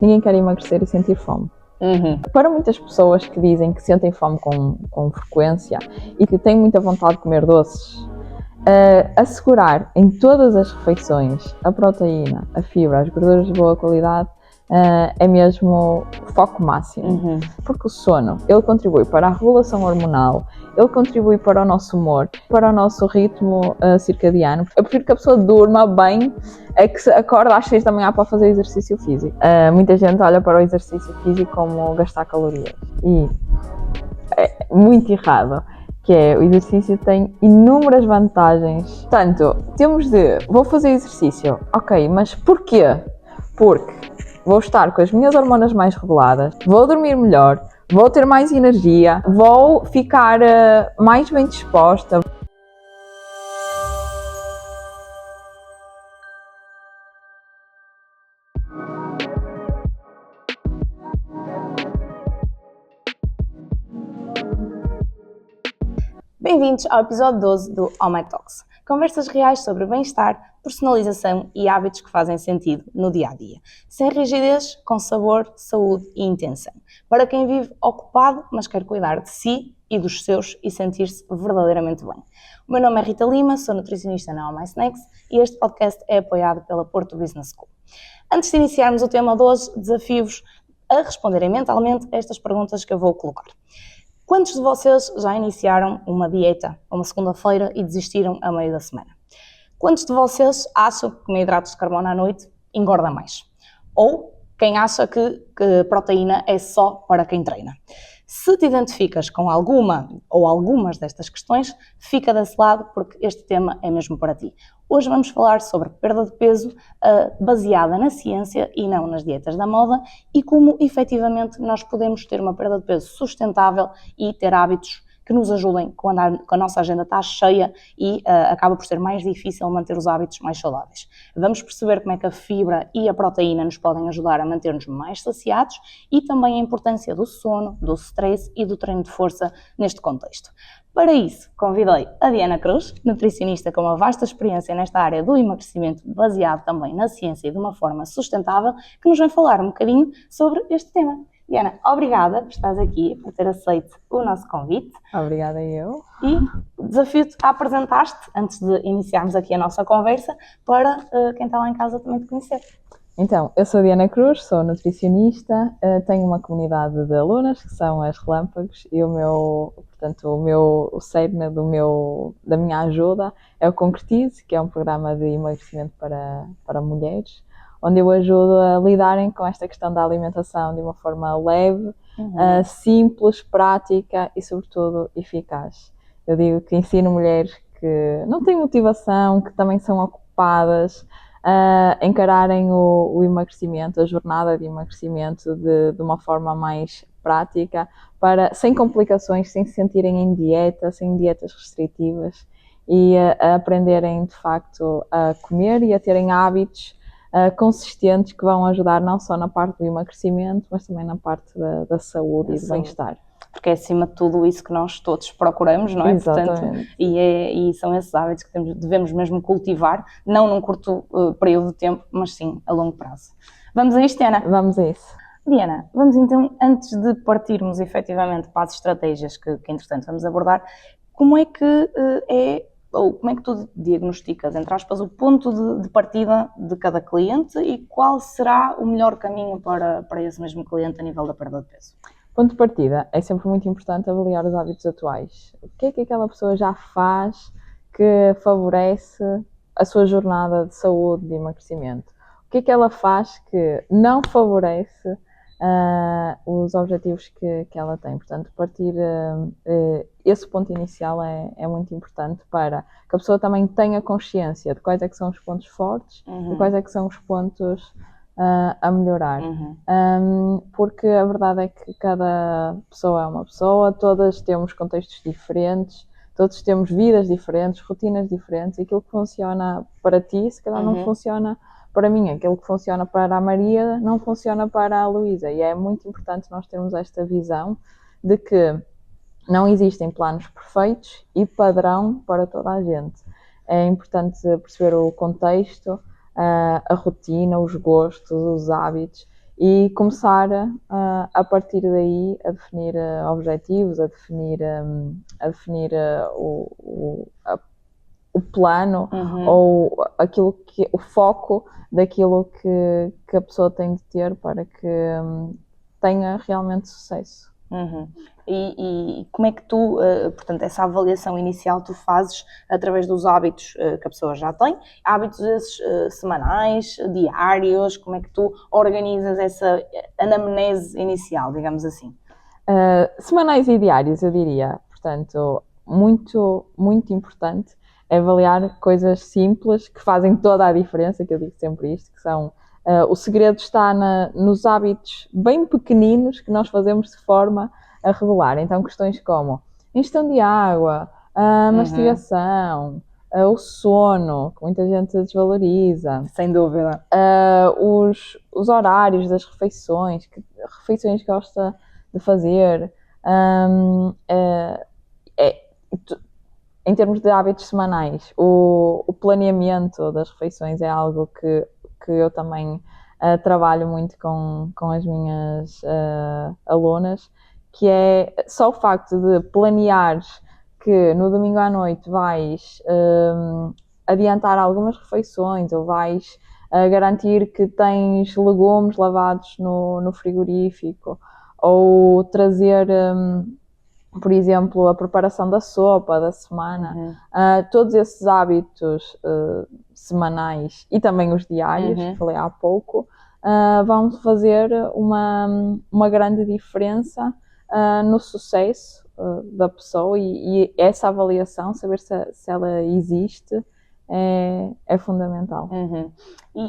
Ninguém quer emagrecer e sentir fome. Para muitas pessoas que dizem que sentem fome com frequência e que têm muita vontade de comer doces, assegurar em todas as refeições a proteína, a fibra, as gorduras de boa qualidade é mesmo foco máximo. Porque o sono, ele contribui para a regulação hormonal, ele contribui para o nosso humor, para o nosso ritmo circadiano. Eu prefiro que a pessoa durma bem é que se acorda às 6 da manhã para fazer exercício físico. Muita gente olha para o exercício físico como gastar calorias e é muito errado. Que é, o exercício tem inúmeras vantagens. Portanto, temos vou fazer exercício, ok, mas porquê? Porque vou estar com as minhas hormonas mais reguladas, vou dormir melhor, vou ter mais energia, vou ficar mais bem disposta. Bem-vindos ao episódio 12 do Oh My Talks. Conversas reais sobre bem-estar, personalização e hábitos que fazem sentido no dia-a-dia. Sem rigidez, com sabor, saúde e intenção. Para quem vive ocupado, mas quer cuidar de si e dos seus e sentir-se verdadeiramente bem. O meu nome é Rita Lima, sou nutricionista na Oh My Snacks e este podcast é apoiado pela Porto Business School. Antes de iniciarmos o tema 12, desafio-vos a responderem mentalmente estas perguntas que eu vou colocar. Quantos de vocês já iniciaram uma dieta uma segunda-feira e desistiram a meio da semana? Quantos de vocês acham que comer hidratos de carbono à noite engorda mais? Ou quem acha que proteína é só para quem treina? Se te identificas com alguma ou algumas destas questões, fica desse lado porque este tema é mesmo para ti. Hoje vamos falar sobre perda de peso baseada na ciência e não nas dietas da moda e como efetivamente nós podemos ter uma perda de peso sustentável e ter hábitos que nos ajudem quando a nossa agenda está cheia e acaba por ser mais difícil manter os hábitos mais saudáveis. Vamos perceber como é que a fibra e a proteína nos podem ajudar a manter-nos mais saciados e também a importância do sono, do stress e do treino de força neste contexto. Para isso, convidei a Diana Cruz, nutricionista com uma vasta experiência nesta área do emagrecimento, baseado também na ciência e de uma forma sustentável, que nos vem falar um bocadinho sobre este tema. Diana, obrigada por estares aqui, por ter aceito o nosso convite. Obrigada eu. E desafio-te a apresentar-te, antes de iniciarmos aqui a nossa conversa, para quem está lá em casa também te conhecer. Então, eu sou a Diana Cruz, sou nutricionista, tenho uma comunidade de alunas que são as Relâmpagos e o cerne da minha ajuda é o Concretize, que é um programa de emagrecimento para mulheres, onde eu ajudo a lidarem com esta questão da alimentação de uma forma leve, simples, prática e, sobretudo, eficaz. Eu digo que ensino mulheres que não têm motivação, que também são ocupadas, encararem o emagrecimento, a jornada de emagrecimento de uma forma mais prática, sem complicações, sem se sentirem em dieta, sem dietas restritivas e a aprenderem de facto a comer e a terem hábitos consistentes que vão ajudar não só na parte do emagrecimento, mas também na parte da saúde e do bem-estar. Porque é acima de tudo isso que nós todos procuramos, não é? Exatamente. Portanto, e são esses hábitos que devemos mesmo cultivar, não num curto período de tempo, mas sim a longo prazo. Vamos a isto, Diana? Vamos a isso. Diana, vamos então, antes de partirmos efetivamente para as estratégias que entretanto vamos abordar, como é que como é que tu diagnosticas, entre aspas, o ponto de partida de cada cliente e qual será o melhor caminho para esse mesmo cliente a nível da perda de peso? Ponto de partida, é sempre muito importante avaliar os hábitos atuais. O que é que aquela pessoa já faz que favorece a sua jornada de saúde, de emagrecimento? O que é que ela faz que não favorece os objetivos que ela tem? Portanto, partir esse ponto inicial é muito importante para que a pessoa também tenha consciência de quais é que são os pontos fortes e quais é que são os pontos a melhorar. Porque a verdade é que cada pessoa é uma pessoa, todas temos contextos diferentes, todos temos vidas diferentes, rotinas diferentes, e aquilo que funciona para ti, se calhar não funciona para mim, aquilo que funciona para a Maria não funciona para a Luísa, e é muito importante nós termos esta visão de que não existem planos perfeitos e padrão para toda a gente. É importante perceber o contexto, a rotina, os gostos, os hábitos e começar a partir daí a definir objetivos, a definir o plano ou o foco daquilo que a pessoa tem de ter para que tenha realmente sucesso. E como é que tu, portanto, essa avaliação inicial tu fazes através dos hábitos que a pessoa já tem, hábitos esses semanais, diários, como é que tu organizas essa anamnese inicial, digamos assim? Semanais e diários, eu diria. Portanto, muito, muito importante é avaliar coisas simples que fazem toda a diferença, que eu digo sempre isto, que são o segredo está nos hábitos bem pequeninos que nós fazemos de forma a regular. Então, questões como ingestão de água, a mastigação, o sono, que muita gente desvaloriza. Sem dúvida. Os horários das refeições, que refeições gosta de fazer. Em termos de hábitos semanais, o planeamento das refeições é algo que eu também trabalho muito com as minhas alunas, que é só o facto de planeares que no domingo à noite vais adiantar algumas refeições ou vais garantir que tens legumes lavados no frigorífico ou trazer, por exemplo, a preparação da sopa da semana, todos esses hábitos semanais e também os diários, que falei há pouco, vão fazer uma grande diferença no sucesso da pessoa e essa avaliação, saber se ela existe, é fundamental.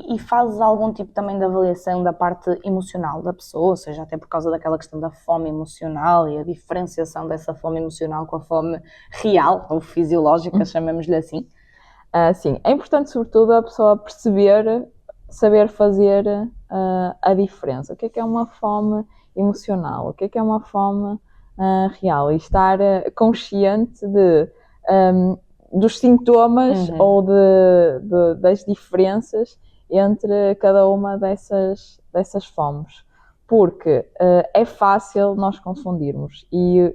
E fazes algum tipo também de avaliação da parte emocional da pessoa, ou seja, até por causa daquela questão da fome emocional e a diferenciação dessa fome emocional com a fome real ou fisiológica, chamemos-lhe assim? Sim, é importante sobretudo a pessoa saber fazer a diferença. O que é uma fome emocional? O que é uma fome real? E estar consciente dos sintomas ou das diferenças entre cada uma dessas fomes, porque é fácil nós confundirmos e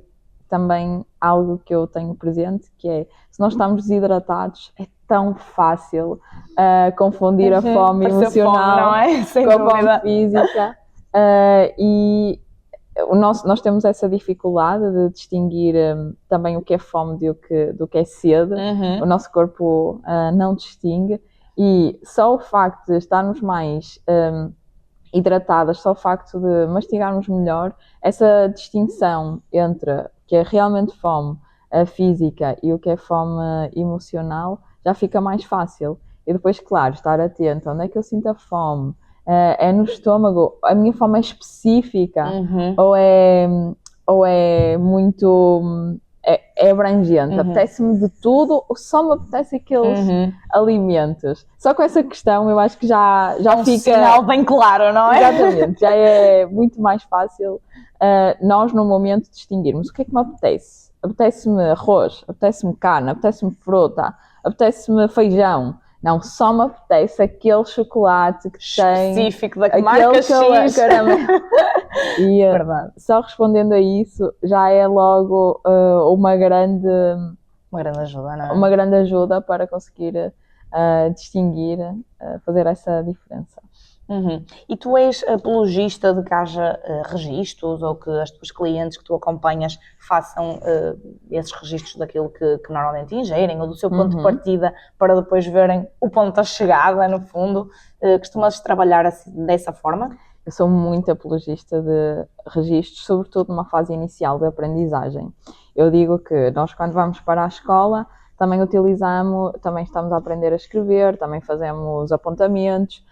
também algo que eu tenho presente, que é, se nós estamos desidratados, é tão fácil confundir a fome emocional com a fome física, e nós temos essa dificuldade de distinguir também o que é fome do que é sede. O nosso corpo não distingue, e só o facto de estarmos mais hidratadas, só o facto de mastigarmos melhor, essa distinção entre o que é realmente fome física e o que é fome emocional já fica mais fácil. E depois, claro, estar atento, onde é que eu sinto a fome? É no estômago? A minha fome é específica? Ou é muito... É abrangente? Apetece-me de tudo ou só me apetece aqueles alimentos? Só com essa questão eu acho que já fica... Um sinal bem claro, não é? Exatamente, já é muito mais fácil nós no momento distinguirmos o que é que me apetece. Apetece-me arroz, apetece-me carne, apetece-me fruta, apetece-me feijão. Não, só me apetece aquele chocolate que tem... Específico da marca X. E só respondendo a isso já é logo uma grande ajuda, não é? Uma grande ajuda para conseguir distinguir, fazer essa diferença. E tu és apologista de que haja registros ou que as tuas clientes que tu acompanhas façam esses registros daquilo que normalmente ingerem ou do seu ponto de partida para depois verem o ponto de chegada, no fundo? Costumas trabalhar assim, dessa forma? Eu sou muito apologista de registros, sobretudo numa fase inicial de aprendizagem. Eu digo que nós, quando vamos para a escola, também estamos a aprender a escrever, também fazemos apontamentos,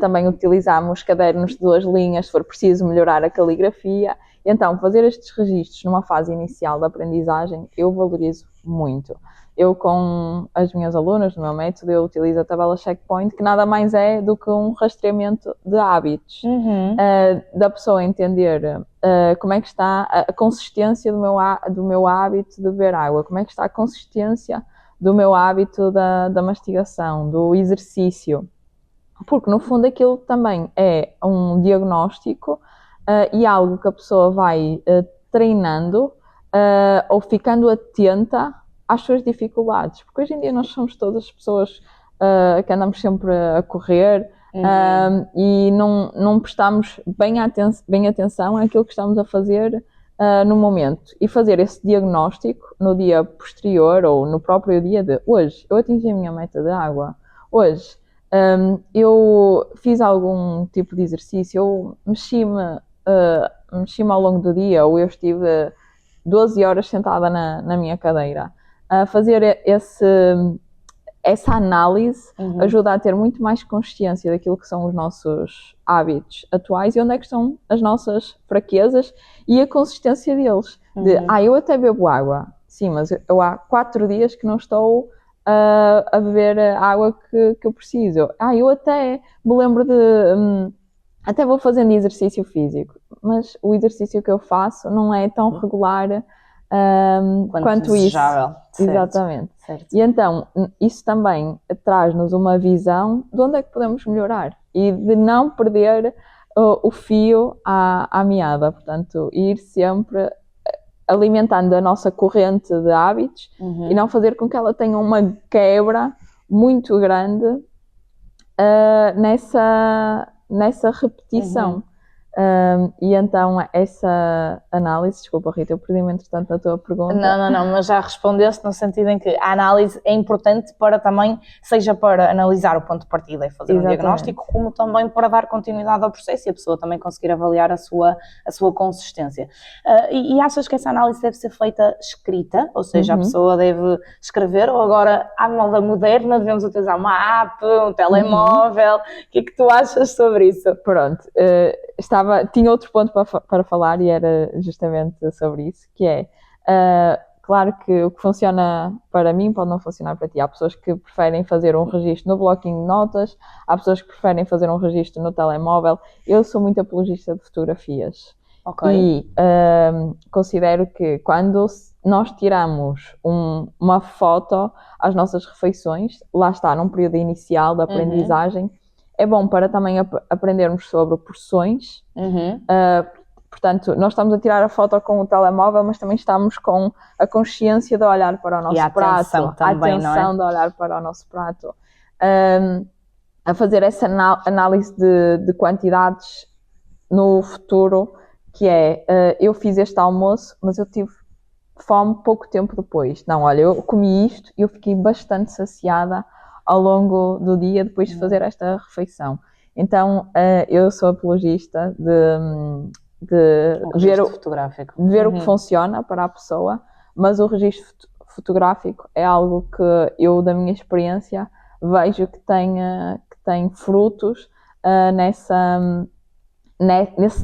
também utilizamos cadernos de 2 linhas, se for preciso melhorar a caligrafia. Então, fazer estes registros numa fase inicial de aprendizagem, eu valorizo muito. Eu, com as minhas alunas, no meu método, eu utilizo a tabela checkpoint, que nada mais é do que um rastreamento de hábitos, da pessoa entender como é que está a consistência do meu hábito de beber água, como é que está a consistência do meu hábito da mastigação, do exercício. porque no fundo aquilo também é um diagnóstico e algo que a pessoa vai treinando ou ficando atenta às suas dificuldades, porque hoje em dia nós somos todas pessoas que andamos sempre a correr e não prestamos bem atenção àquilo que estamos a fazer no momento, e fazer esse diagnóstico no dia posterior ou no próprio dia de hoje, eu atingi a minha meta de água, hoje eu fiz algum tipo de exercício, eu mexi-me ao longo do dia, ou eu estive 12 horas sentada na minha cadeira. Fazer essa análise ajuda a ter muito mais consciência daquilo que são os nossos hábitos atuais e onde é que estão as nossas fraquezas e a consistência deles. Eu até bebo água, sim, mas eu há 4 dias que não estou a beber a água que eu preciso. Eu até me lembro de... até vou fazendo exercício físico, mas o exercício que eu faço não é tão regular quanto desejável. isso. Exatamente. Certo. E então, isso também traz-nos uma visão de onde é que podemos melhorar e de não perder o fio à meada. Portanto, ir sempre alimentando a nossa corrente de hábitos e não fazer com que ela tenha uma quebra muito grande nessa repetição. E então essa análise, desculpa Rita, eu perdi-me entretanto na tua pergunta. Não, mas já respondeste no sentido em que a análise é importante para também, seja para analisar o ponto de partida e fazer um diagnóstico, como também para dar continuidade ao processo e a pessoa também conseguir avaliar a sua consistência. E achas que essa análise deve ser feita escrita, ou seja, a pessoa deve escrever, ou agora à moda moderna devemos utilizar uma app, um telemóvel? O que é que tu achas sobre isso? Pronto, tinha outro ponto para falar e era justamente sobre isso, que é, claro que o que funciona para mim pode não funcionar para ti. Há pessoas que preferem fazer um registro no bloquinho de notas, há pessoas que preferem fazer um registro no telemóvel. Eu sou muito apologista de fotografias. E considero que quando nós tiramos uma foto às nossas refeições, lá está, num período inicial da aprendizagem, é bom para também aprendermos sobre porções. Portanto, nós estamos a tirar a foto com o telemóvel, mas também estamos com a consciência de olhar para o nosso prato, também, a atenção de olhar para o nosso prato, a fazer essa análise de quantidades no futuro, que é, eu fiz este almoço, mas eu tive fome pouco tempo depois. Não, olha, eu comi isto e eu fiquei bastante saciada ao longo do dia depois de fazer esta refeição. Então, eu sou apologista de ver o que funciona para a pessoa, mas o registro fotográfico é algo que eu, da minha experiência, vejo que tem frutos nesse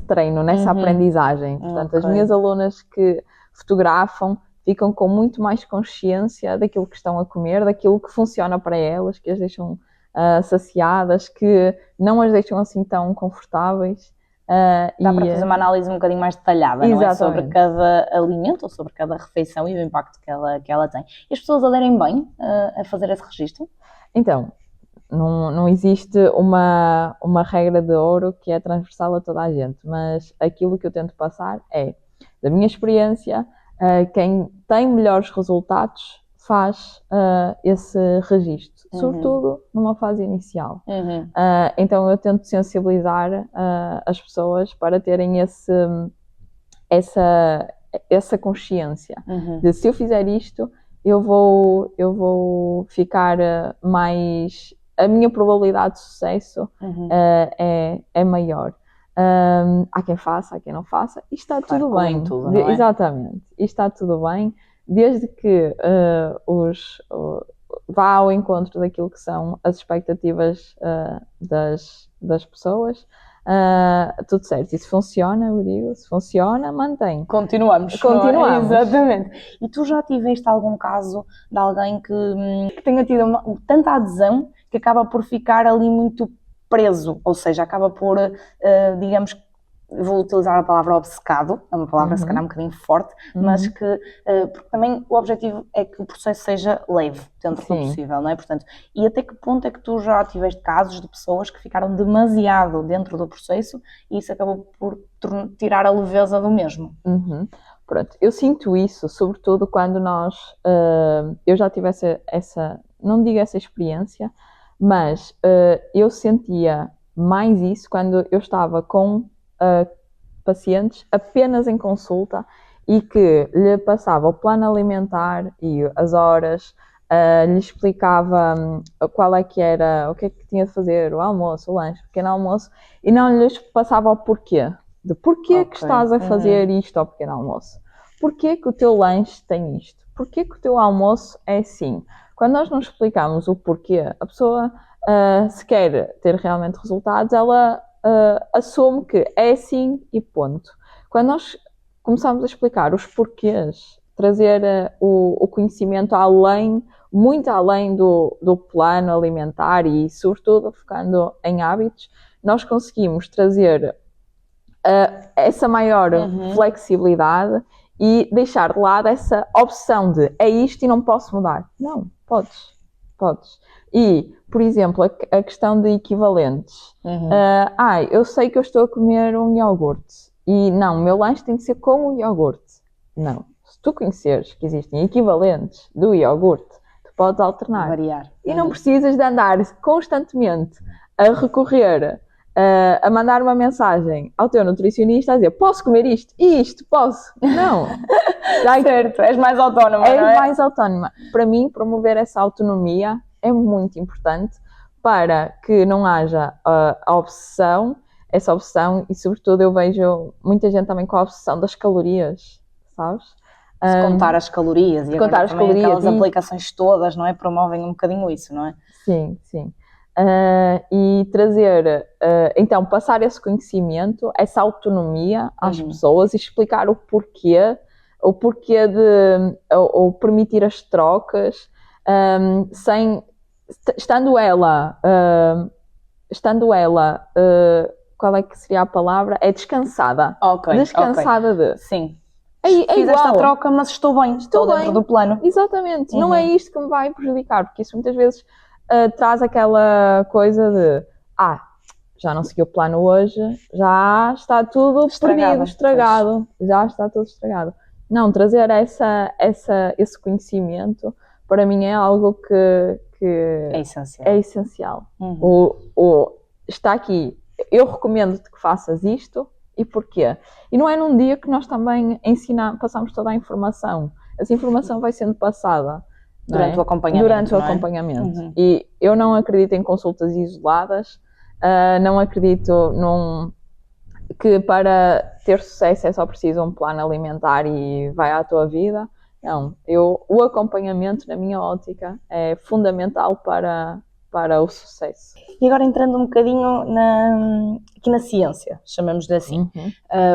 treino, nessa aprendizagem. Portanto, as minhas alunas que fotografam ficam com muito mais consciência daquilo que estão a comer, daquilo que funciona para elas, que as deixam saciadas, que não as deixam assim tão confortáveis. Dá para fazer uma análise um bocadinho mais detalhada, não é? Sobre cada alimento ou sobre cada refeição e o impacto que ela tem. E as pessoas aderem bem a fazer esse registro? Então, não existe uma regra de ouro que é transversal a toda a gente, mas aquilo que eu tento passar é, da minha experiência, quem tem melhores resultados faz esse registro, sobretudo numa fase inicial. Então eu tento sensibilizar as pessoas para terem essa consciência de, se eu fizer isto, eu vou ficar mais... a minha probabilidade de sucesso é maior. Há quem faça, há quem não faça, e está tudo bem. Tudo, não é? Exatamente, e está tudo bem, desde que vá ao encontro daquilo que são as expectativas das pessoas. Tudo certo, e se funciona, eu digo, se funciona, mantém. Continuamos. Exatamente. E tu já tiveste algum caso de alguém que tenha tido tanta adesão que acaba por ficar ali muito preso, ou seja, acaba por, digamos, vou utilizar a palavra obcecado, é uma palavra se calhar um bocadinho forte, mas que, porque também o objetivo é que o processo seja leve, dentro do possível, não é? Portanto, e até que ponto é que tu já tiveste casos de pessoas que ficaram demasiado dentro do processo e isso acabou por tirar a leveza do mesmo? Pronto, eu sinto isso, sobretudo quando eu já tive essa, não digo essa experiência, mas eu sentia mais isso quando eu estava com pacientes apenas em consulta e que lhe passava o plano alimentar e as horas, lhe explicava qual é que era, o que é que tinha de fazer, o almoço, o lanche, o pequeno almoço, e não lhes passava o porquê. De porquê que estás a fazer isto ao pequeno almoço? Porquê que o teu lanche tem isto? Porquê que o teu almoço é assim? Quando nós não explicamos o porquê, a pessoa, se quer ter realmente resultados, ela assume que é assim e ponto. Quando nós começamos a explicar os porquês, trazer o conhecimento muito além do plano alimentar e, sobretudo, focando em hábitos, nós conseguimos trazer essa maior flexibilidade e deixar de lado essa opção de é isto e não posso mudar. Não, podes. E, por exemplo, a questão de equivalentes. Eu sei que eu estou a comer um iogurte e não, o meu lanche tem que ser com o iogurte. Não. Se tu conheceres que existem equivalentes do iogurte, tu podes alternar. Variar. E não precisas de andar constantemente a recorrer a mandar uma mensagem ao teu nutricionista a dizer posso comer isto e isto, posso? Não. Certo, és mais autónoma, não é? És mais autónoma. Para mim, promover essa autonomia é muito importante para que não haja essa obsessão e, sobretudo, eu vejo muita gente também com a obsessão das calorias, sabes? De contar as calorias e agora também aquelas aplicações todas, não é? Promovem um bocadinho isso, não é? Sim. E trazer, então, passar esse conhecimento, essa autonomia às pessoas e explicar o porquê de ou permitir as trocas, estando ela, qual é que seria a palavra? É descansada. Descansada de. Sim. Fiz esta troca, mas estou bem, estou dentro do plano. Exatamente. Não é isto que me vai prejudicar, porque isso muitas vezes traz aquela coisa de já não segui o plano hoje, já está tudo perdido, estragado. Já está tudo estragado. Não, trazer esse conhecimento para mim é algo que é essencial. Está aqui, eu recomendo-te que faças isto e porquê? E não é num dia que nós também passamos toda a informação. Essa informação vai sendo passada durante o acompanhamento. E eu não acredito em consultas isoladas, não acredito que para ter sucesso é só preciso um plano alimentar e vai à tua vida. Não, o acompanhamento, na minha ótica, é fundamental para o sucesso. E agora entrando um bocadinho aqui na ciência, chamamos-lhe assim.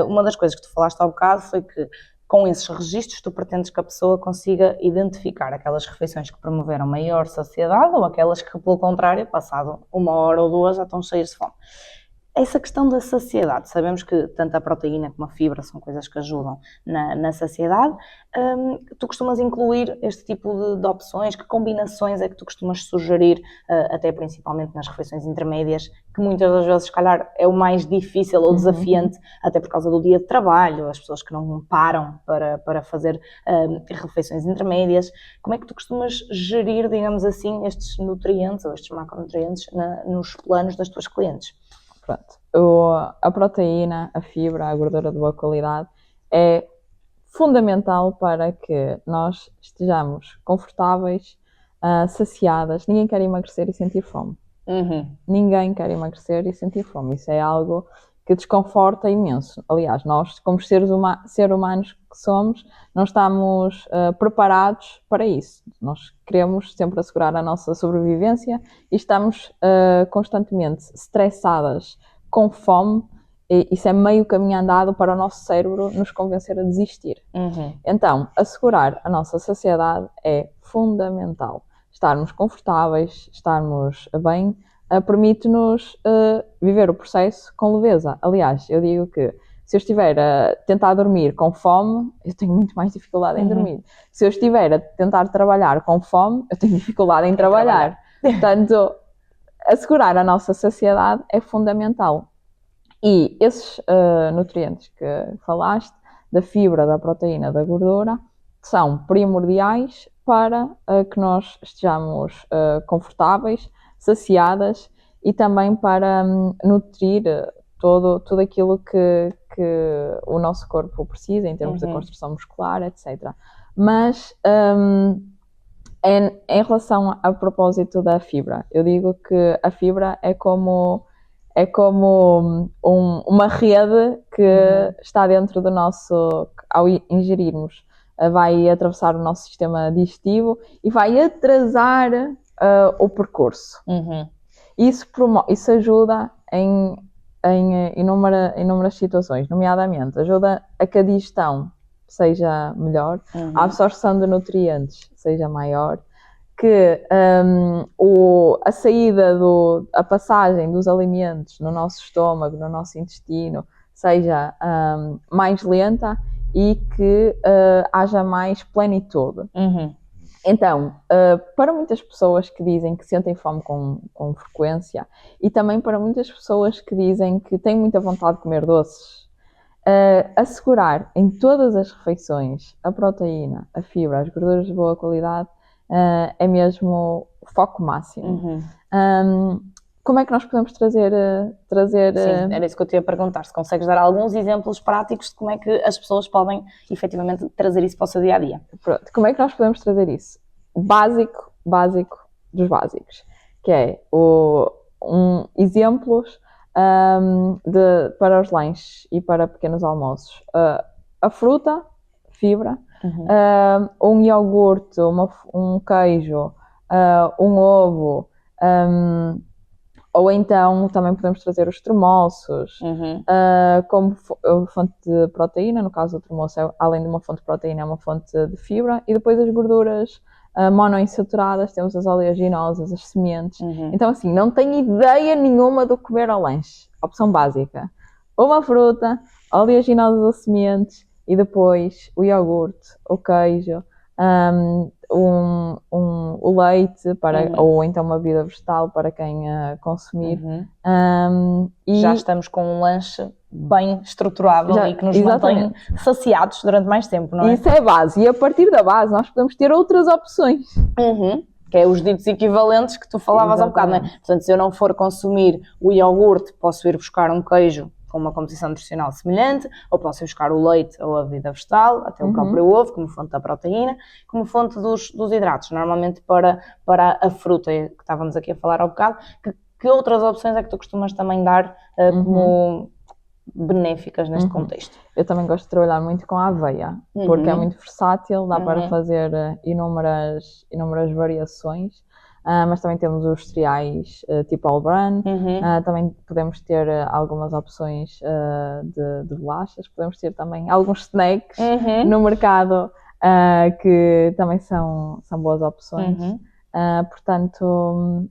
Uma das coisas que tu falaste há bocado foi que com esses registros tu pretendes que a pessoa consiga identificar aquelas refeições que promoveram maior saciedade ou aquelas que, pelo contrário, passado 1 hora ou 2 já estão cheias de fome. Essa questão da saciedade, sabemos que tanto a proteína como a fibra são coisas que ajudam na saciedade. Tu costumas incluir este tipo de opções? Que combinações é que tu costumas sugerir, até principalmente nas refeições intermédias, que muitas das vezes, se calhar, é o mais difícil ou desafiante, até por causa do dia de trabalho, as pessoas que não param para fazer refeições intermédias. Como é que tu costumas gerir, digamos assim, estes nutrientes ou estes macronutrientes nos planos das tuas clientes? Pronto. A proteína, a fibra, a gordura de boa qualidade é fundamental para que nós estejamos confortáveis, saciadas. Ninguém quer emagrecer e sentir fome. Ninguém quer emagrecer e sentir fome. Isso é algo que desconforta imenso. Aliás, nós, como seres humanos que somos, não estamos preparados para isso. Nós queremos sempre assegurar a nossa sobrevivência e estamos constantemente estressadas, com fome, e isso é meio caminho andado para o nosso cérebro nos convencer a desistir. Então, assegurar a nossa saciedade é fundamental. Estarmos confortáveis, estarmos bem, permite-nos viver o processo com leveza. Aliás, eu digo que Se eu estiver a tentar dormir com fome, eu tenho muito mais dificuldade em dormir. Se eu estiver a tentar trabalhar com fome, eu tenho dificuldade em trabalhar. Portanto, assegurar a nossa saciedade é fundamental. E esses nutrientes que falaste, da fibra, da proteína, da gordura, são primordiais para que nós estejamos confortáveis, saciadas e também para nutrir tudo aquilo que o nosso corpo precisa em termos de construção muscular, etc. Mas em relação a propósito da fibra, eu digo que a fibra é como uma rede que está dentro do nosso, ao ingerirmos, vai atravessar o nosso sistema digestivo e vai atrasar o percurso. Isso ajuda em inúmeras situações, nomeadamente ajuda a que a digestão seja melhor, a absorção de nutrientes seja maior, que a saída, a passagem dos alimentos no nosso estômago, no nosso intestino, seja mais lenta e que haja mais plenitude. Então, para muitas pessoas que dizem que sentem fome com frequência e também para muitas pessoas que dizem que têm muita vontade de comer doces, assegurar em todas as refeições a proteína, a fibra, as gorduras de boa qualidade é mesmo o foco máximo. Como é que nós podemos trazer... Sim, era isso que eu te ia perguntar, se consegues dar alguns exemplos práticos de como é que as pessoas podem efetivamente trazer isso para o seu dia-a-dia. Pronto, como é que nós podemos trazer isso? Básico dos básicos, que é exemplos para os lanches e para pequenos almoços. A fruta, fibra, um iogurte, um queijo, um ovo, ou então também podemos trazer os tremoços como fonte de proteína. No caso do tremoço, além de uma fonte de proteína, é uma fonte de fibra. E depois as gorduras monoinsaturadas, temos as oleaginosas, as sementes. Então assim, não tenho ideia nenhuma do que comer ao lanche. Opção básica: uma fruta, oleaginosas ou sementes, e depois o iogurte, o queijo, o leite, ou então uma bebida vegetal para quem consumir. E já estamos com um lanche bem estruturado e que nos mantém saciados durante mais tempo, não é? Isso é a base, e a partir da base nós podemos ter outras opções. Que é os ditos equivalentes que tu falavas há bocado, não é? Portanto, se eu não for consumir o iogurte, posso ir buscar um queijo com uma composição nutricional semelhante, ou posso ir buscar o leite ou a bebida vegetal, até o próprio ovo, como fonte da proteína, como fonte dos hidratos. Normalmente para a fruta, que estávamos aqui a falar há bocado, que outras opções é que tu costumas também dar como benéficas neste contexto? Eu também gosto de trabalhar muito com a aveia, porque é muito versátil, dá para fazer inúmeras variações. Mas também temos os cereais tipo All Bran, também podemos ter algumas opções de bolachas, podemos ter também alguns snacks no mercado que também são boas opções. Portanto...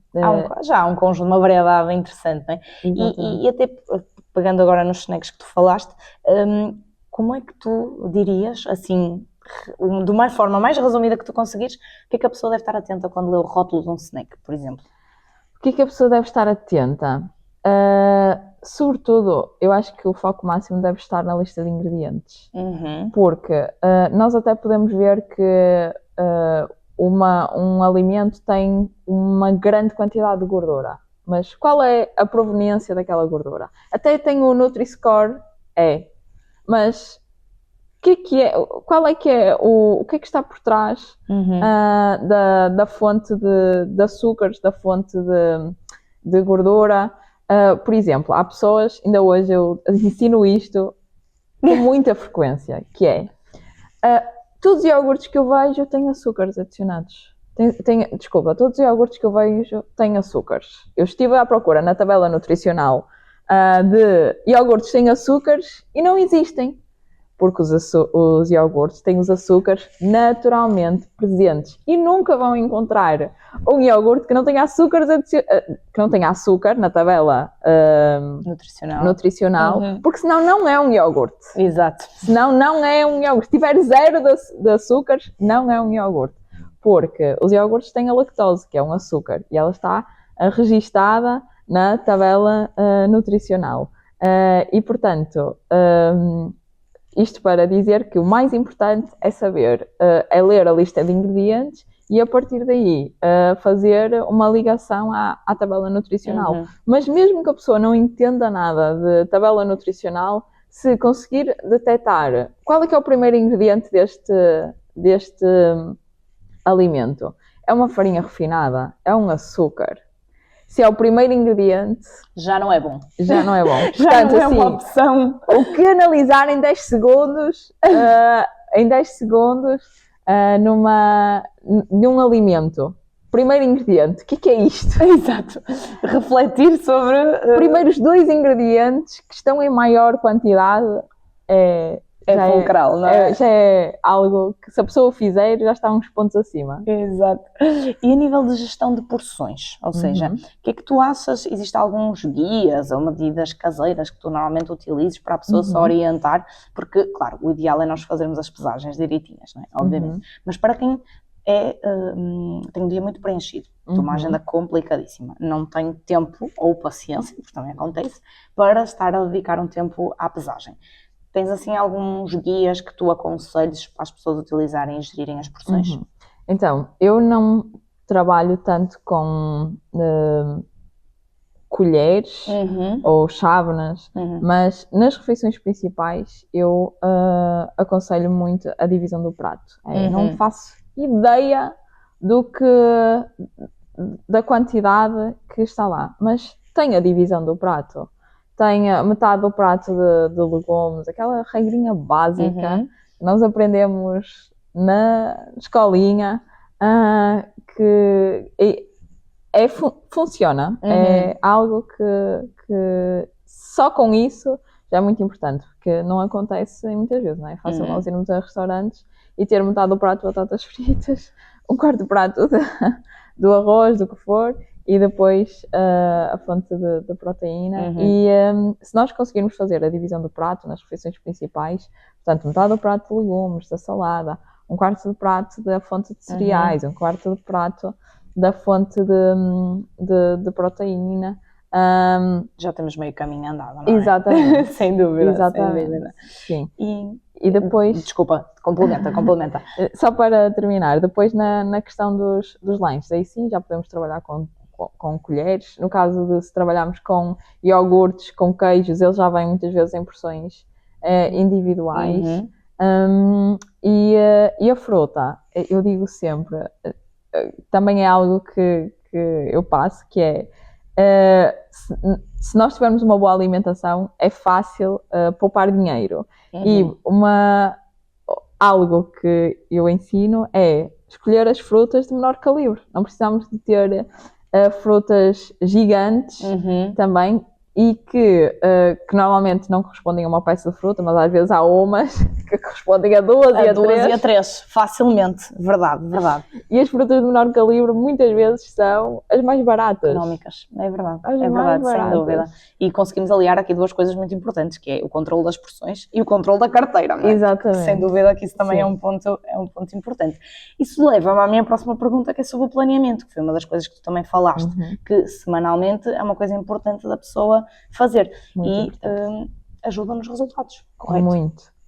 já há um conjunto, uma variedade interessante, não é? E até pegando agora nos snacks que tu falaste, como é que tu dirias, assim, de uma forma mais resumida que tu conseguires, o que é que a pessoa deve estar atenta quando lê o rótulo de um snack, por exemplo? O que é que a pessoa deve estar atenta? Sobretudo, eu acho que o foco máximo deve estar na lista de ingredientes. Porque nós até podemos ver que um alimento tem uma grande quantidade de gordura. Mas qual é a proveniência daquela gordura? Até tem o Nutri-Score, mas o que é que está por trás da fonte de açúcares, da fonte de gordura? Por exemplo, há pessoas, ainda hoje eu ensino isto com muita frequência, que é todos os iogurtes que eu vejo têm açúcares adicionados. Todos os iogurtes que eu vejo têm açúcares. Eu estive à procura na tabela nutricional de iogurtes sem açúcares e não existem. porque os iogurtes têm os açúcares naturalmente presentes e nunca vão encontrar um iogurte que não tenha açúcar na tabela nutricional, porque senão não é um iogurte. Exato. Senão não é um iogurte. Se tiver 0 de açúcares, não é um iogurte. Porque os iogurtes têm a lactose, que é um açúcar, e ela está registada na tabela nutricional. E, portanto, isto para dizer que o mais importante é saber, é ler a lista de ingredientes e a partir daí fazer uma ligação à tabela nutricional. Mas mesmo que a pessoa não entenda nada de tabela nutricional, se conseguir detectar qual é que é o primeiro ingrediente deste alimento, é uma farinha refinada, é um açúcar. Se é o primeiro ingrediente, já não é bom. Já não é bom. Já não é uma opção. O que analisar em 10 segundos, num alimento. Primeiro ingrediente, o que é isto? Exato. Refletir sobre... Primeiros 2 ingredientes que estão em maior quantidade é fulcral, não é? Já é algo que, se a pessoa fizer, já está uns pontos acima. Exato. E a nível de gestão de porções, ou seja, o que é que tu achas? Existem alguns guias ou medidas caseiras que tu normalmente utilizes para a pessoa se orientar? Porque, claro, o ideal é nós fazermos as pesagens direitinhas, não é? Obviamente. Mas para quem tem um dia muito preenchido, tem uma agenda complicadíssima, não tem tempo ou paciência, porque também acontece, para estar a dedicar um tempo à pesagem. Tens assim alguns guias que tu aconselhes para as pessoas utilizarem e gerirem as porções? Então, eu não trabalho tanto com colheres ou chávenas, mas nas refeições principais eu aconselho muito a divisão do prato. Não faço ideia da quantidade que está lá, mas tem a divisão do prato. Tem metade do prato de legumes, aquela regrinha básica que nós aprendemos na escolinha, que funciona. É algo que só com isso já é muito importante, porque não acontece muitas vezes, não é? É fácil nós irmos a restaurantes e ter metade do prato de batatas fritas, um quarto do prato do arroz, do que for, e depois a fonte de proteína. E se nós conseguirmos fazer a divisão do prato nas refeições principais, portanto, metade do prato de legumes, da salada, um quarto do prato da fonte de cereais, um quarto do prato da fonte de proteína. Já temos meio caminho andado, não é? Exatamente. Sem dúvida. Exatamente. Sem dúvida. Sim. E depois... Desculpa, complementa. Só para terminar, depois na questão dos lanches, aí sim já podemos trabalhar com colheres. No caso de se trabalharmos com iogurtes, com queijos, eles já vêm muitas vezes em porções individuais. E a fruta, eu digo sempre, também é algo que eu passo, que é se nós tivermos uma boa alimentação, é fácil poupar dinheiro. E algo que eu ensino é escolher as frutas de menor calibre. Não precisamos de ter frutas gigantes também, e que normalmente não correspondem a uma peça de fruta, mas às vezes há umas que correspondem a 2 e a 3, facilmente, verdade. E as frutas de menor calibre muitas vezes são as mais baratas. Económicas, é verdade, sem dúvida. E conseguimos aliar aqui 2 coisas muito importantes, que é o controle das porções e o controle da carteira, não é? Exatamente. Sem dúvida que isso também é um ponto importante. Isso leva-me à minha próxima pergunta, que é sobre o planeamento, que foi uma das coisas que tu também falaste, que semanalmente é uma coisa importante da pessoa fazer. Muito e ajuda nos resultados, correto?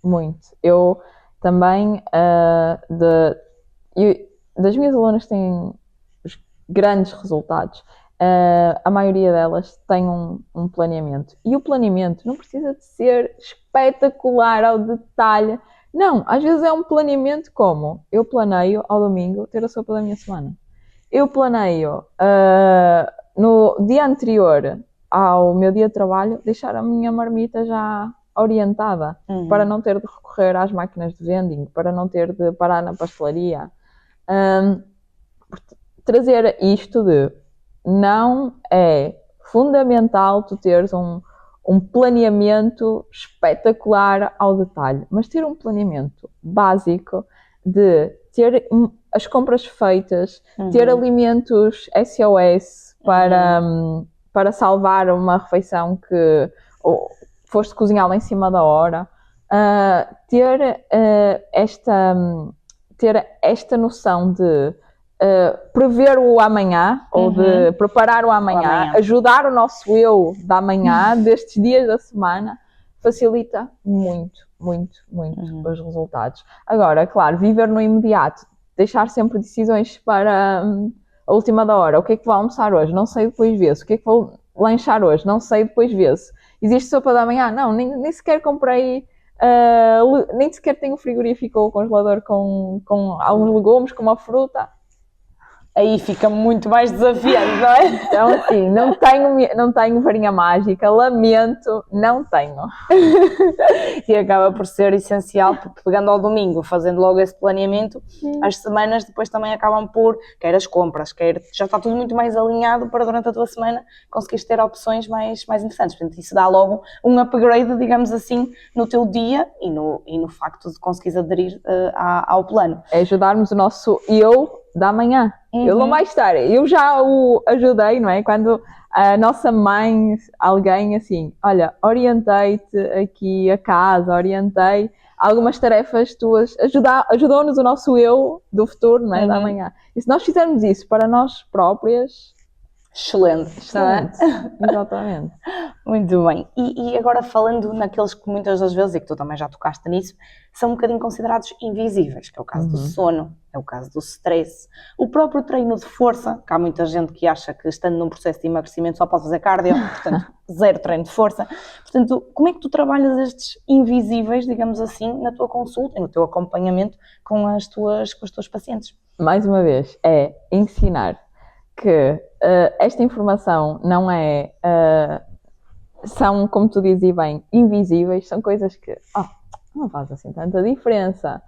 Muito. Eu também, das minhas alunas que têm grandes resultados, a maioria delas tem um planeamento. E o planeamento não precisa de ser espetacular ao detalhe. Não, às vezes é um planeamento como: eu planeio ao domingo ter a sopa da minha semana. Eu planeio no dia anterior ao meu dia de trabalho deixar a minha marmita já orientada, para não ter de recorrer às máquinas de vending, para não ter de parar na pastelaria. Trazer isto de não é fundamental tu teres um planeamento espetacular ao detalhe, mas ter um planeamento básico de ter as compras feitas, ter alimentos SOS para salvar uma refeição que foste cozinhá-la em cima da hora, ter esta noção de prever o amanhã, ou de preparar o amanhã, ajudar o nosso eu da amanhã, destes dias da semana, facilita muito os resultados. Agora, claro, viver no imediato, deixar sempre decisões para a última da hora. O que é que vou almoçar hoje? Não sei, depois vê-se. O que é que vou lanchar hoje? Não sei, depois vê-se. Existe sopa da manhã? Não, nem sequer comprei, nem sequer tenho frigorífico ou congelador com alguns legumes, com uma fruta. Aí fica muito mais desafiante, não é? Então, assim, não tenho varinha mágica, lamento, não tenho. E acaba por ser essencial, porque pegando ao domingo, fazendo logo esse planeamento, as semanas depois também acabam por, quer as compras, já está tudo muito mais alinhado para durante a tua semana conseguires ter opções mais interessantes. Portanto, isso dá logo um upgrade, digamos assim, no teu dia e no facto de conseguires aderir ao plano. É ajudarmos o nosso eu da manhã. Ele não vai estar. Eu já o ajudei, não é? Quando a nossa mãe, alguém assim, olha, orientei-te aqui a casa, orientei algumas tarefas tuas, ajudou-nos o nosso eu do futuro, não é? Da manhã. E se nós fizermos isso para nós próprias... Excelente. Exatamente. Muito bem. E agora falando naqueles que muitas das vezes, e que tu também já tocaste nisso, são um bocadinho considerados invisíveis, que é o caso do sono, é o caso do stress, o próprio treino de força, que há muita gente que acha que estando num processo de emagrecimento só pode fazer cardio, portanto, zero treino de força. Portanto, como é que tu trabalhas estes invisíveis, digamos assim, na tua consulta e no teu acompanhamento com as tuas pacientes? Mais uma vez, é ensinar que esta informação não é... são, como tu dizes bem, invisíveis, são coisas que não faz assim tanta diferença,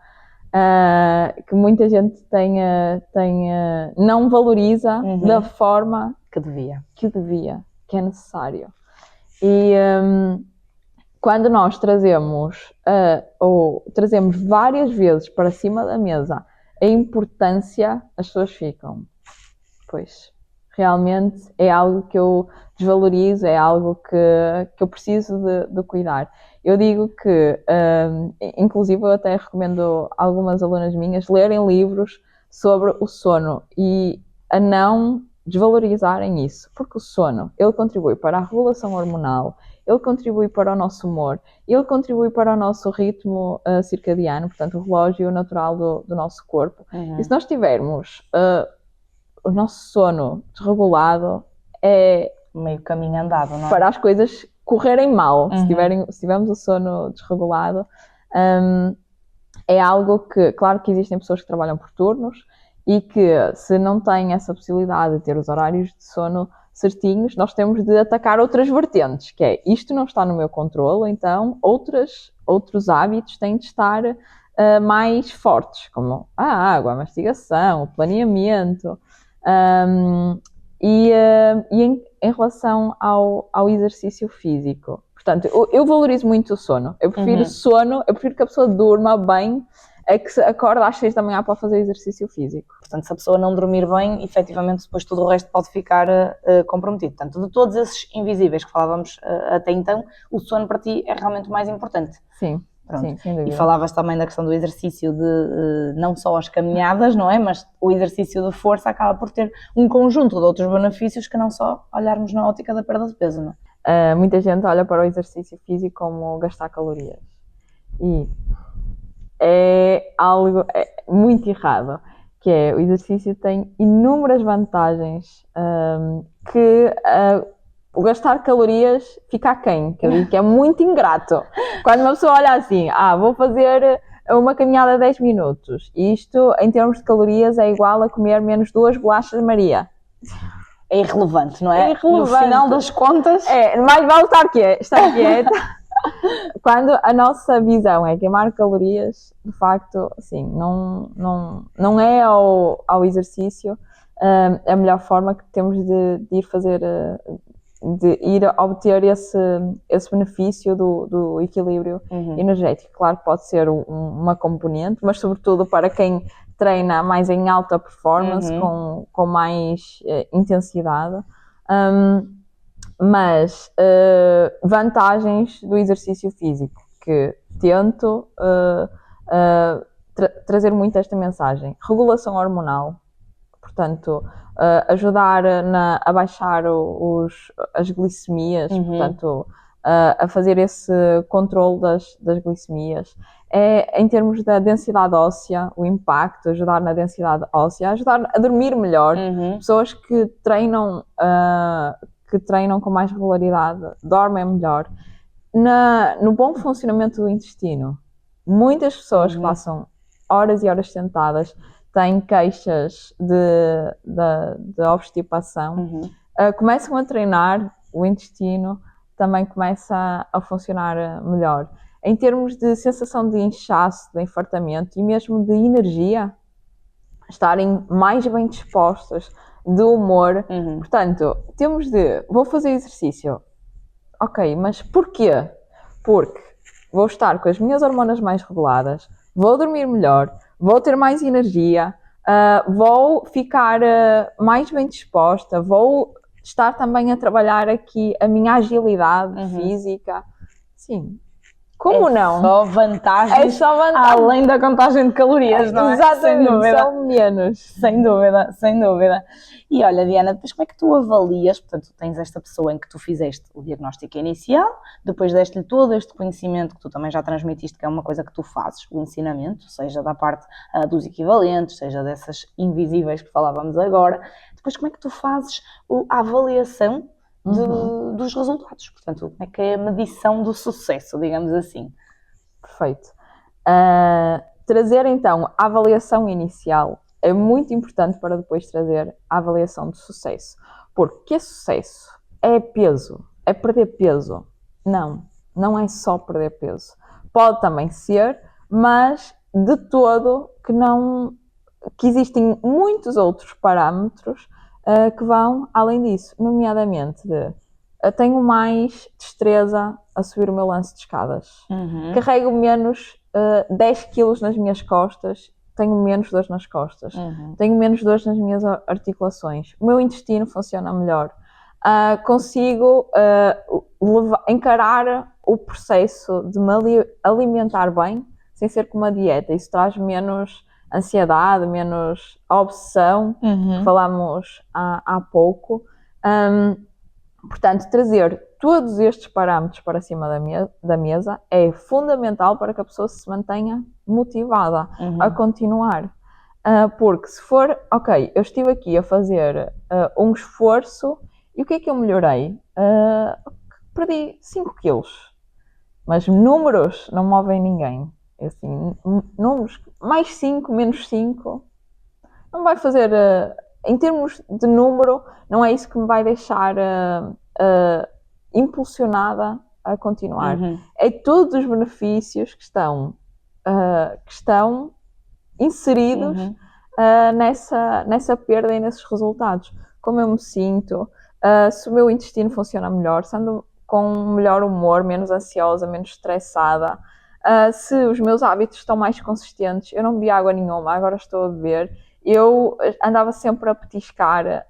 que muita gente não valoriza da forma que devia, que é necessário. E quando nós trazemos várias vezes para cima da mesa a importância, as pessoas ficam, pois, realmente é algo que eu desvalorizo, é algo que eu preciso de cuidar. Eu digo que, inclusive, eu até recomendo a algumas alunas minhas lerem livros sobre o sono e a não desvalorizarem isso, porque o sono, ele contribui para a regulação hormonal, ele contribui para o nosso humor, ele contribui para o nosso ritmo circadiano, portanto, o relógio natural do nosso corpo. E se nós tivermos o nosso sono desregulado, é meio caminho andado, não é? Para as coisas correrem mal. Se tivermos o sono desregulado, é algo que, claro que existem pessoas que trabalham por turnos e que, se não têm essa possibilidade de ter os horários de sono certinhos, nós temos de atacar outras vertentes, que é, isto não está no meu controle, então outros hábitos têm de estar mais fortes, como a água, a mastigação, o planeamento. Em relação ao exercício físico, portanto, eu valorizo muito o sono. Eu prefiro sono, eu prefiro que a pessoa durma bem, é que se acorda às 6 da manhã para fazer exercício físico. Portanto, se a pessoa não dormir bem, efetivamente depois tudo o resto pode ficar comprometido. Portanto, de todos esses invisíveis que falávamos até então, o sono para ti é realmente o mais importante. Sim. Sim, sem dúvida. E falavas também da questão do exercício de não só as caminhadas, não é? Mas o exercício de força acaba por ter um conjunto de outros benefícios que não só olharmos na ótica da perda de peso, não é? Muita gente olha para o exercício físico como gastar calorias. E é algo muito errado, que é, o exercício tem inúmeras vantagens que... o gastar calorias fica aquém, que eu digo que é muito ingrato. Quando uma pessoa olha assim, vou fazer uma caminhada de 10 minutos, isto em termos de calorias é igual a comer menos 2 bolachas Maria. É irrelevante, não é? É irrelevante. No final das contas... mais vale estar quieta. Quando a nossa visão é queimar calorias, de facto, assim, não é ao exercício a melhor forma que temos de ir fazer de ir obter esse benefício do equilíbrio energético. Claro que pode ser uma componente, mas sobretudo para quem treina mais em alta performance, com mais intensidade. Mas vantagens do exercício físico, que tento trazer muito esta mensagem. Regulação hormonal, portanto, ajudar a baixar as glicemias, portanto, a fazer esse controle das glicemias. Em termos da densidade óssea, o impacto, ajudar na densidade óssea, ajudar a dormir melhor. Pessoas que treinam com mais regularidade dormem melhor. No bom funcionamento do intestino, muitas pessoas que passam horas e horas sentadas têm queixas de obstipação, começam a treinar, o intestino também começa a funcionar melhor. Em termos de sensação de inchaço, de enfartamento e mesmo de energia, estarem mais bem dispostas, de humor. Portanto, vou fazer exercício. Ok, mas porquê? Porque vou estar com as minhas hormonas mais reguladas, vou dormir melhor, vou ter mais energia, vou ficar mais bem disposta, vou estar também a trabalhar aqui a minha agilidade física. Sim. Como não? Só vantagens, é só vantagem. Além da contagem de calorias, não é? Exatamente, sem dúvida. São menos. Sem dúvida, sem dúvida. E olha, Diana, depois como é que tu avalias, portanto, tu tens esta pessoa em que tu fizeste o diagnóstico inicial, depois deste-lhe todo este conhecimento que tu também já transmitiste, que é uma coisa que tu fazes, o ensinamento, seja da parte dos equivalentes, seja dessas invisíveis que falávamos agora, depois como é que tu fazes a avaliação dos resultados? Portanto, como é que é a medição do sucesso, digamos assim? Perfeito. Trazer então a avaliação inicial é muito importante para depois trazer a avaliação de sucesso. Porque sucesso é peso, é perder peso. Não é só perder peso. Pode também ser, mas de todo que existem muitos outros parâmetros que vão além disso, nomeadamente tenho mais destreza a subir o meu lance de escadas, carrego menos 10 quilos nas minhas costas, tenho menos dores nas costas, tenho menos dores nas minhas articulações, o meu intestino funciona melhor, consigo encarar o processo de me alimentar bem sem ser com uma dieta. Isso traz menos ansiedade, menos obsessão, que falámos há pouco. Portanto, trazer todos estes parâmetros para cima da mesa é fundamental para que a pessoa se mantenha motivada a continuar. Porque se for, ok, eu estive aqui a fazer um esforço e o que é que eu melhorei? Perdi 5 quilos. Mas números não movem ninguém. Assim, números, mais 5, menos 5, não vai fazer, em termos de número, não é isso que me vai deixar impulsionada a continuar. É todos os benefícios que estão inseridos nessa perda e nesses resultados. Como eu me sinto, se o meu intestino funciona melhor, se ando com melhor humor, menos ansiosa, menos estressada, se os meus hábitos estão mais consistentes, eu não bebi água nenhuma, agora estou a beber, eu andava sempre a petiscar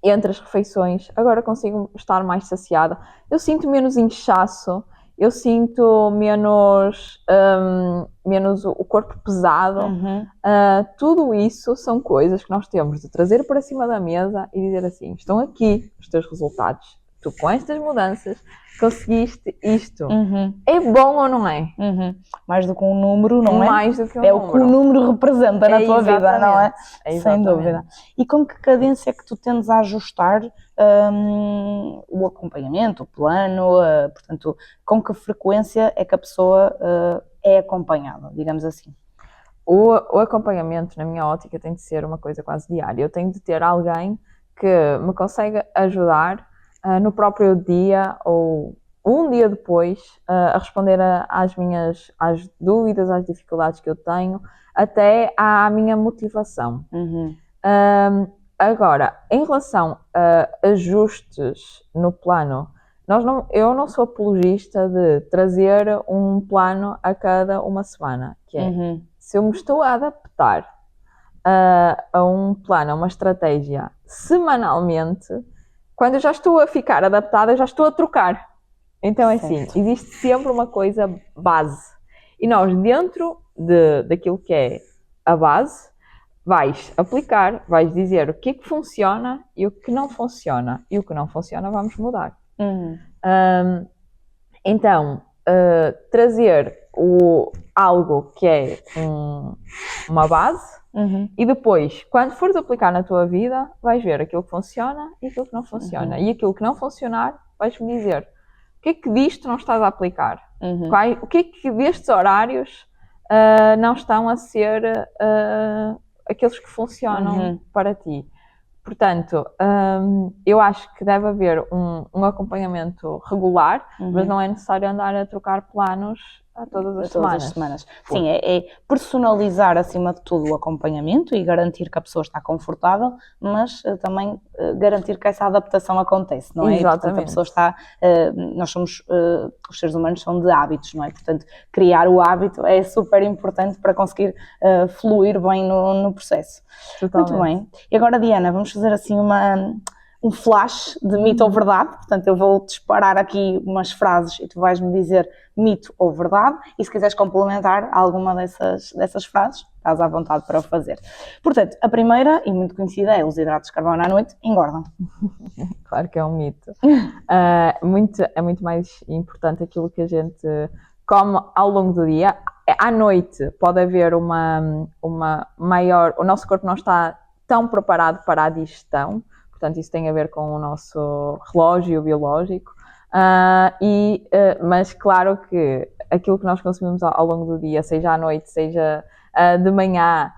entre as refeições, agora consigo estar mais saciada, eu sinto menos inchaço, eu sinto menos o corpo pesado. Tudo isso são coisas que nós temos de trazer para cima da mesa e dizer assim, estão aqui os teus resultados, tu com estas mudanças conseguiste isto. É bom ou não é? Mais do que um número, não é? Mais do que um número. É o que o número representa na tua vida, não é? Sem dúvida. E com que cadência é que tu tendes a ajustar o acompanhamento, o plano, portanto, com que frequência é que a pessoa é acompanhada, digamos assim? O acompanhamento, na minha ótica, tem de ser uma coisa quase diária. Eu tenho de ter alguém que me consegue ajudar no próprio dia ou um dia depois a responder às dúvidas, às dificuldades que eu tenho, até à minha motivação. Agora, em relação a ajustes no plano, eu não sou apologista de trazer um plano a cada uma semana, que é, se eu me estou a adaptar a um plano, a uma estratégia semanalmente, quando eu já estou a ficar adaptada, eu já estou a trocar. Então é assim, existe sempre uma coisa base. E nós, dentro daquilo que é a base, vais aplicar, vais dizer o que é que funciona e o que não funciona. E o que não funciona vamos mudar. Então, trazer algo que é uma base e depois, quando fores aplicar na tua vida, vais ver aquilo que funciona e aquilo que não funciona. E aquilo que não funcionar, vais-me dizer o que é que disto não estás a aplicar? O que é que destes horários não estão a ser aqueles que funcionam para ti? Portanto, eu acho que deve haver um acompanhamento regular, mas não é necessário andar a trocar planos a todas as semanas. Sim, é personalizar acima de tudo o acompanhamento e garantir que a pessoa está confortável, mas também garantir que essa adaptação acontece, não é? Exatamente. Portanto, a pessoa está, nós somos, os seres humanos são de hábitos, não é? Portanto, criar o hábito é super importante para conseguir fluir bem no processo. Totalmente. Muito bem. E agora, Diana, vamos fazer assim um flash de mito ou verdade. Portanto, eu vou disparar aqui umas frases e tu vais-me dizer mito ou verdade. E se quiseres complementar alguma dessas frases, estás à vontade para o fazer. Portanto, a primeira, e muito conhecida, é os hidratos de carbono à noite engordam. Claro que é um mito. É muito mais importante aquilo que a gente come ao longo do dia. À noite pode haver uma maior... O nosso corpo não está tão preparado para a digestão. Portanto, isso tem a ver com o nosso relógio biológico, mas claro que aquilo que nós consumimos ao longo do dia, seja à noite, seja de manhã,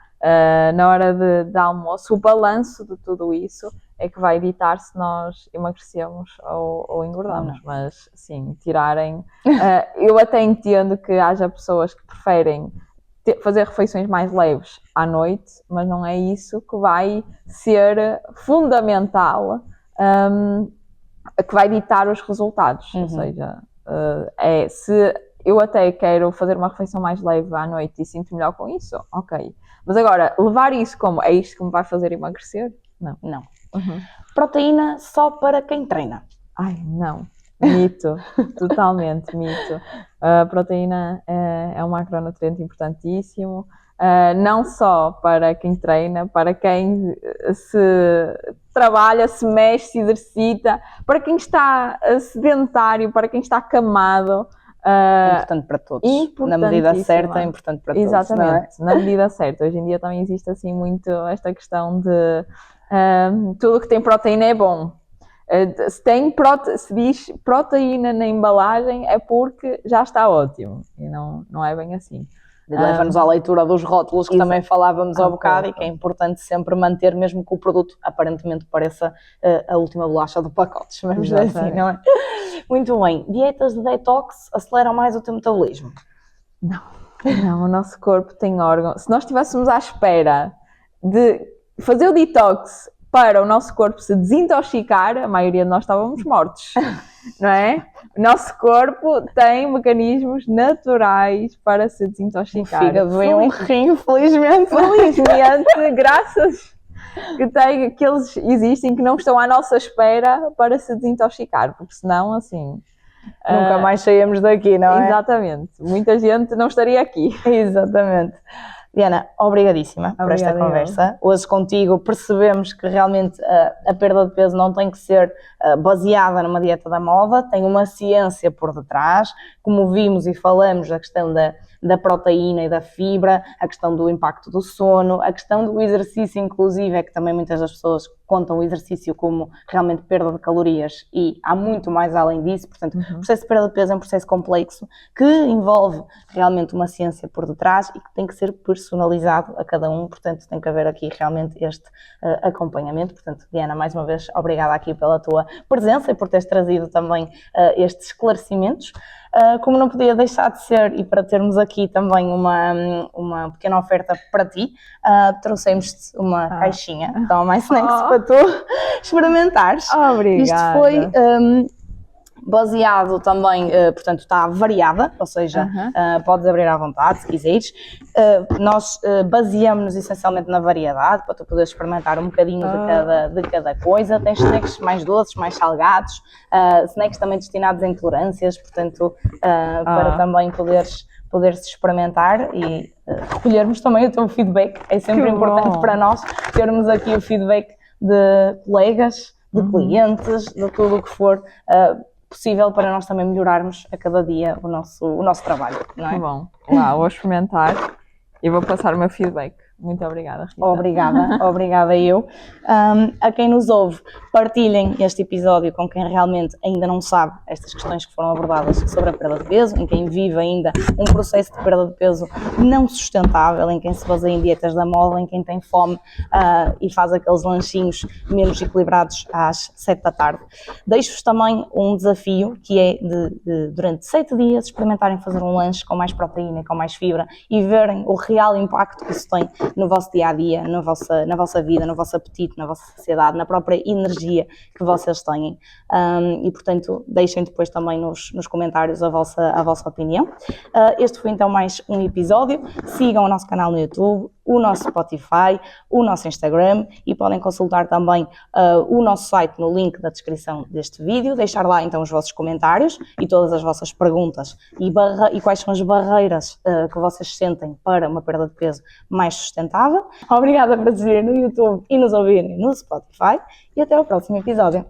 na hora de almoço, o balanço de tudo isso é que vai ditar se nós emagrecemos ou engordamos. Mas sim, tirarem... eu até entendo que haja pessoas que preferem fazer refeições mais leves à noite, mas não é isso que vai ser fundamental, que vai ditar os resultados. Ou seja, se eu até quero fazer uma refeição mais leve à noite e sinto melhor com isso, ok. Mas agora, levar isso como é isto que me vai fazer emagrecer? Não. Proteína só para quem treina? Ai, não. Mito, totalmente mito. A proteína é um macronutriente importantíssimo, não só para quem treina, para quem se trabalha, se mexe, se exercita, para quem está sedentário, para quem está acamado. Importante para todos. Na medida certa é importante para todos. Exatamente, na medida certa. Hoje em dia também existe assim muito esta questão de tudo que tem proteína é bom. Se diz proteína na embalagem é porque já está ótimo e não é bem assim. Leva-nos à leitura dos rótulos que também falávamos ao bocado e que é importante sempre manter, mesmo que o produto aparentemente pareça a última bolacha do pacote, chamamos assim, não é? Muito bem, dietas de detox aceleram mais o teu metabolismo? Não, o nosso corpo tem órgãos. Se nós estivéssemos à espera de fazer o detox para o nosso corpo se desintoxicar, a maioria de nós estávamos mortos, não é? O nosso corpo tem mecanismos naturais para se desintoxicar. O fígado é um rim, felizmente. Felizmente, graças que eles existem, que não estão à nossa espera para se desintoxicar, porque senão, assim... Nunca mais saímos daqui, não é? Exatamente. Muita gente não estaria aqui. Exatamente. Diana, obrigadíssima por esta conversa. Hoje contigo percebemos que realmente a perda de peso não tem que ser baseada numa dieta da moda, tem uma ciência por detrás, como vimos e falamos da questão da proteína e da fibra, a questão do impacto do sono, a questão do exercício inclusive, é que também muitas das pessoas contam o exercício como realmente perda de calorias e há muito mais além disso, portanto o processo de perda de peso é um processo complexo que envolve realmente uma ciência por detrás e que tem que ser personalizado a cada um, portanto tem que haver aqui realmente este acompanhamento. Portanto, Diana, mais uma vez, obrigada aqui pela tua presença e por teres trazido também estes esclarecimentos. Como não podia deixar de ser, e para termos aqui também uma pequena oferta para ti, trouxemos-te uma caixinha, então mais snacks para tu experimentares. Obrigada. Isto foi baseado também, portanto está variada, ou seja, podes abrir à vontade se quiseres. Nós baseamos-nos essencialmente na variedade, para tu poderes experimentar um bocadinho de cada coisa. Tens snacks mais doces, mais salgados, snacks também destinados a intolerâncias, portanto, para também poderes experimentar e recolhermos também o teu feedback. É sempre importante para nós termos aqui o feedback de colegas, de clientes, de tudo o que for possível para nós também melhorarmos a cada dia o nosso trabalho, não é? Que bom. Lá, vou experimentar e vou passar o meu feedback. Muito obrigada, Rita. Obrigada eu. A quem nos ouve, partilhem este episódio com quem realmente ainda não sabe estas questões que foram abordadas sobre a perda de peso, em quem vive ainda um processo de perda de peso não sustentável, em quem se baseia em dietas da moda, em quem tem fome e faz aqueles lanchinhos menos equilibrados às 7 da tarde. Deixo-vos também um desafio, que é de durante 7 dias experimentarem fazer um lanche com mais proteína, com mais fibra e verem o real impacto que isso tem no vosso dia-a-dia, na vossa vida, no vosso apetite, na vossa saciedade, na própria energia que vocês têm. E, portanto, deixem depois também nos comentários a vossa opinião. Este foi então mais um episódio. Sigam o nosso canal no YouTube, o nosso Spotify, o nosso Instagram e podem consultar também o nosso site no link da descrição deste vídeo, deixar lá então os vossos comentários e todas as vossas perguntas e quais são as barreiras que vocês sentem para uma perda de peso mais sustentável. Obrigada por nos verem no YouTube e nos ouvirem no Spotify e até ao próximo episódio.